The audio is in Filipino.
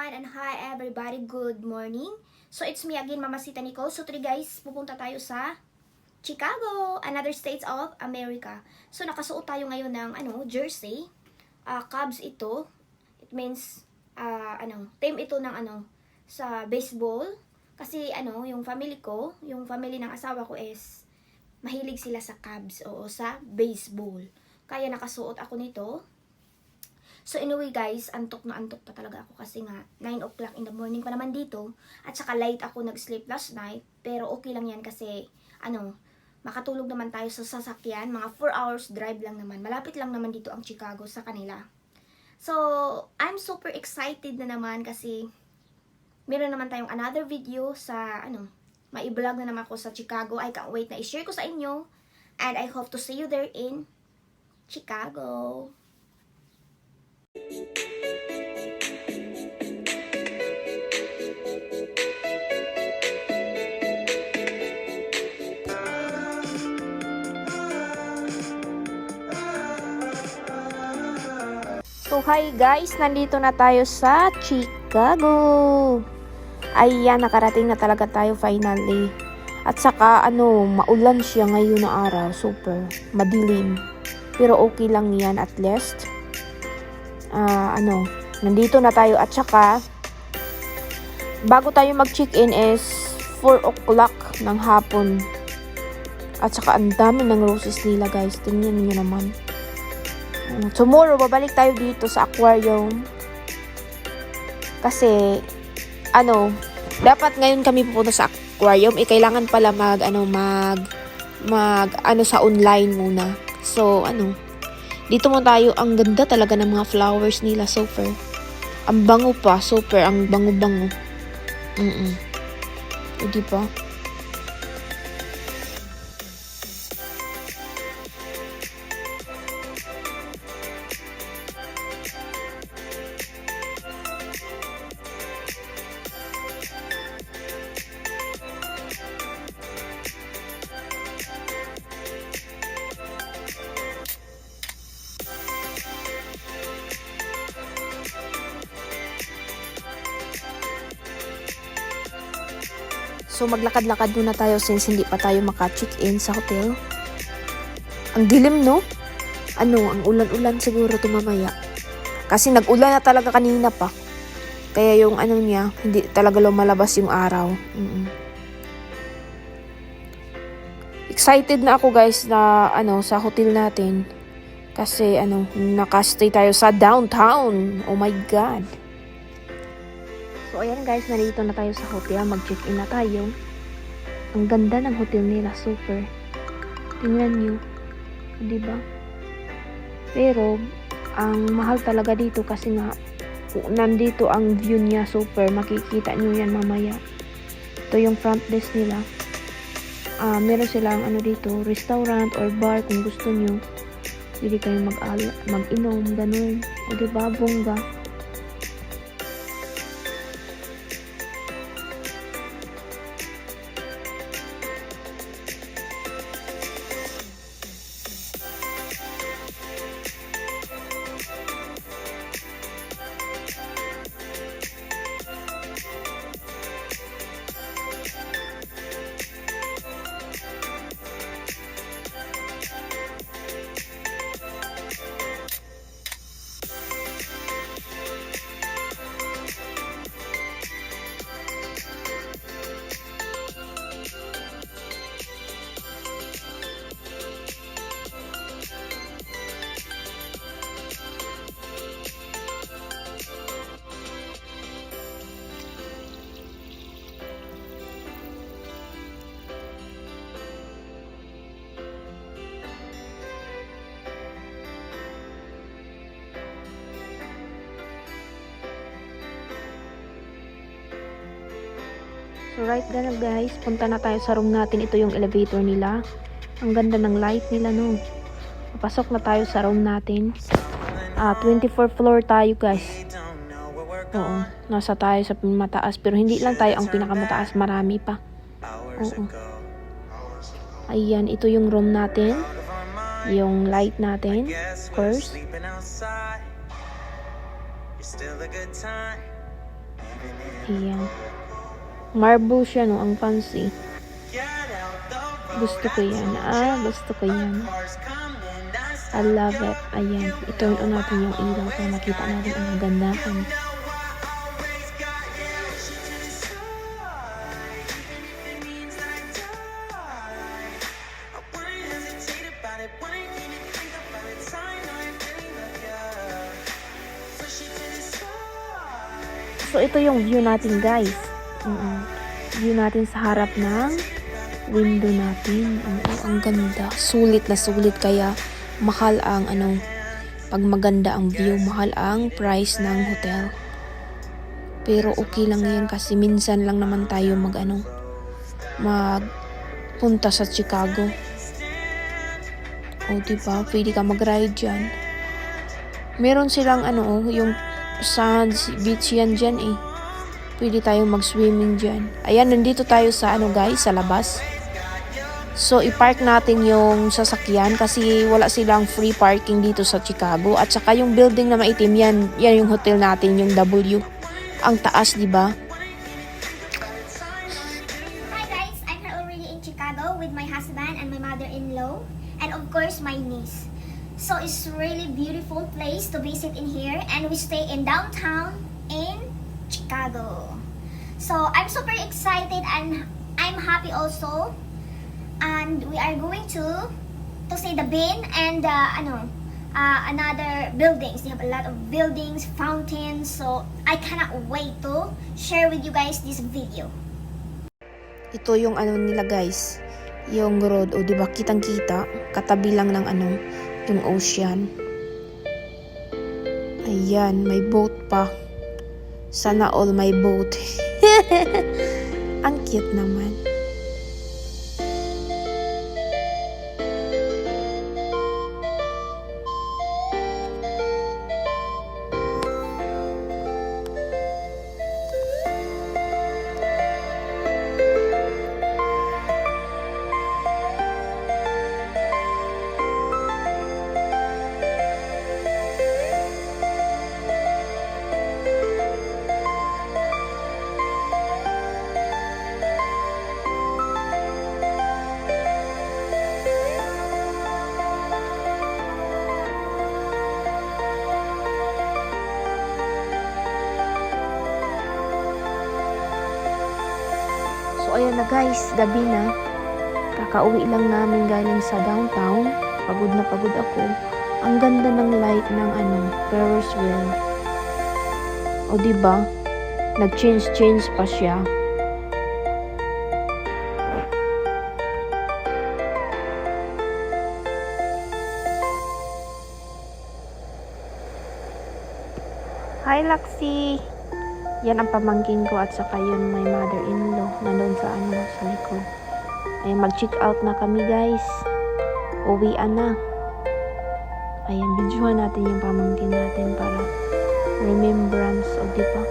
everyone and hi everybody, good morning. So it's me again, Mama Sita Nicole. So today guys, pupunta tayo sa Chicago, another states of America. So nakasuot tayo ngayon ng jersey. Cubs ito. It means team ito ng sa baseball. Kasi yung family ko, yung family ng asawa ko is mahilig sila sa Cubs o sa baseball. Kaya nakasuot ako nito. So anyway guys, antok na antok pa talaga ako kasi nga 9 o'clock in the morning pa naman dito. At saka late ako nag-sleep last night. Pero okay lang yan kasi makatulog naman tayo sa sasakyan. Mga 4 hours drive lang naman. Malapit lang naman dito ang Chicago sa kanila. So I'm super excited na naman kasi meron naman tayong another video sa mai-vlog na naman ako sa Chicago. I can't wait na i-share ko sa inyo. And I hope to see you there in Chicago. So hi guys, nandito na tayo sa Chicago. Ayan, nakarating na talaga tayo finally. At saka maulan siya ngayon na araw, super madilim. Pero okay lang yan at least. Nandito na tayo at saka bago tayo mag-check-in is 4 o'clock ng hapon. At saka ang dami ng roses nila guys, tingnan niyo naman. Tomorrow babalik tayo dito sa aquarium. Kasi dapat ngayon kami pupunta sa aquarium, kailangan pala sa online muna. So dito mo tayo, ang ganda talaga ng mga flowers nila, super. Ang bango pa, super, ang bango-bango. Di ba? So maglakad-lakad muna tayo since hindi pa tayo maka-check-in sa hotel. Ang dilim, no? Ang ulan-ulan siguro tumamaya. Kasi nag-ulan na talaga kanina pa. Kaya yung niya, hindi talaga lumalabas yung araw. Excited na ako guys na sa hotel natin. Kasi naka-stay tayo sa downtown. Oh my God. So, ayan guys, narito na tayo sa hotel. Mag-check-in na tayo. Ang ganda ng hotel nila, super. Tingnan nyo. Diba? Pero, ang mahal talaga dito kasi nga, nandito ang view niya, super. Makikita nyo yan mamaya. Ito yung front desk nila. Meron silang dito, restaurant or bar kung gusto nyo. Pwede kayo mag-inom, ganun. O diba, bongga. So right na guys, punta na tayo sa room natin. Ito yung elevator nila. Ang ganda ng light nila, no. Papasok na tayo sa room natin. 24th floor tayo guys. Oo, nasa tayo sa mataas. Pero hindi lang tayo ang pinakamataas, marami pa. Oo. Ayan, ito yung room natin. Yung light natin, of course. Ayan. Marble siya, no? Ang fancy. Gusto ko yan. Gusto ko yan. I love it. Ayan. I-turn on natin yung ilaw para makita natin ang magandahan. So, ito yung view natin, guys. View natin sa harap ng window natin. Ang ganda. Sulit na sulit. Kaya, mahal ang, pag maganda ang view, mahal ang price ng hotel. Pero, okay lang yan kasi minsan lang naman tayo magpunta sa Chicago. O, diba? Pwede ka mag-ride dyan. Meron silang, yung sands, beach yan dyan eh. Pwede tayong mag-swimming dyan. Ayan, nandito tayo sa, guys, sa labas. So, i-park natin yung sasakyan kasi wala silang free parking dito sa Chicago. At saka yung building na maitim, yan yung hotel natin, yung W. Ang taas, diba? Hi guys, I'm here already in Chicago with my husband and my mother-in-law. And of course, my niece. So it's really beautiful place to visit in here, and we stay in downtown in Chicago. So I'm super excited and I'm happy also. And we are going to see the bin and another buildings. They have a lot of buildings, fountains. So I cannot wait to share with you guys this video. Ito yung nila, guys. Yung road, o diba, kitang-kita. Katabi lang ng yung ocean. Ayan, may boat pa. Sana all may boat. Ang cute naman. So, ayan na guys, gabi na. Kakauwi lang namin galing sa downtown. Pagod na pagod ako. Ang ganda ng light ng Ferris wheel. O diba? Nag-change pa siya. Hi, Laxi! Yan ang pamangkin ko at saka yun my mother-in-law nandun sa sa likod. Ay mag-check out na kami, guys. Uwian na. Ayan, videohan natin yung pamangkin natin para remembrance, o diba?